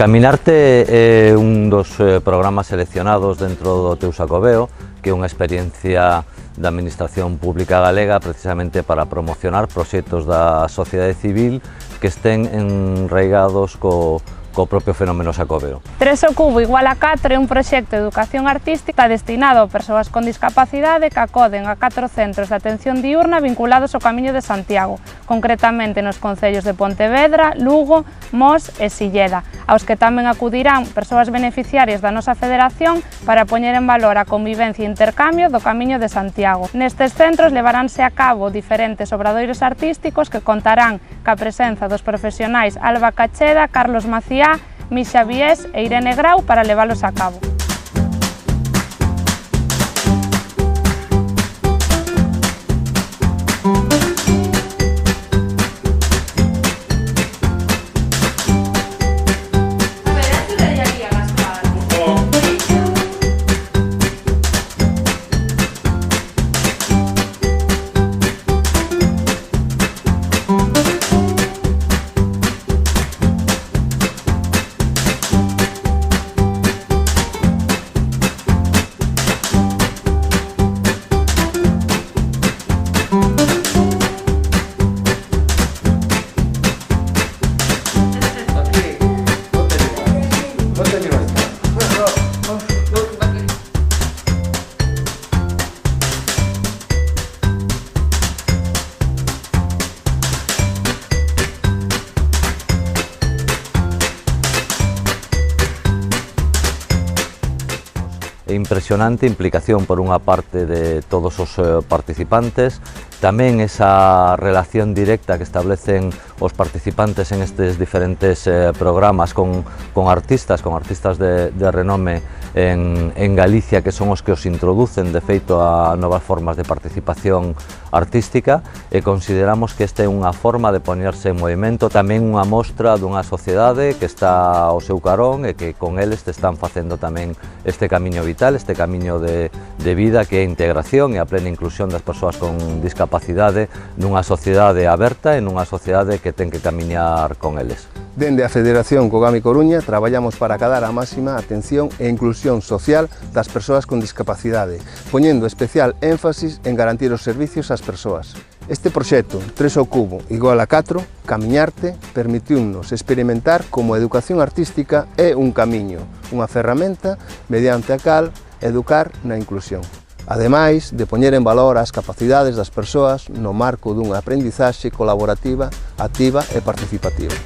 Caminarte é un dos programas seleccionados dentro do teu Xacobeo, que é unha experiencia da Administración Pública Galega precisamente para promocionar proxectos da sociedade civil que estén enraigados co propio fenómeno Xacobeo. 3 ao cubo igual a 4 é un proxecto de educación artística destinado a persoas con discapacidade que acoden a 4 centros de atención diurna vinculados ao Camiño de Santiago, concretamente nos concellos de Pontevedra, Lugo, Mos e Silleda, aos que tamén acudirán persoas beneficiarias da nosa federación para poñer en valor a convivencia e intercambio do Camiño de Santiago. Nestes centros levaránse a cabo diferentes obradoiros artísticos que contarán ca presenza dos profesionais Alba Cacheda, Carlos Macía, Misha Vies e Irene Grau para leválos a cabo. É impresionante a implicación por unha parte de todos os participantes, tamén esa relación directa que establecen os participantes en estes diferentes programas con artistas de renome en Galicia, que son os que os introducen de feito a novas formas de participación artística, e consideramos que esta é unha forma de poñerse en movimento, tamén unha mostra dunha sociedade que está ao seu carón e que con eles te están facendo tamén este camiño vital, este camiño de vida que é a integración e a plena inclusión das persoas con discapacidade nunha sociedade aberta e nunha sociedade que ten que camiñar con eles. Dende a Federación Cogami Coruña traballamos para acadar a máxima atención e inclusión social das persoas con discapacidade, poñendo especial énfasis en garantir os servicios ás persoas. Este proxecto 3 ao cubo igual a 4, Camiñarte, permitiunos experimentar como a educación artística é un camiño, unha ferramenta mediante a cal educar na inclusión. Ademais de poñer en valor as capacidades das persoas no marco dunha aprendizaxe colaborativa, activa e participativa.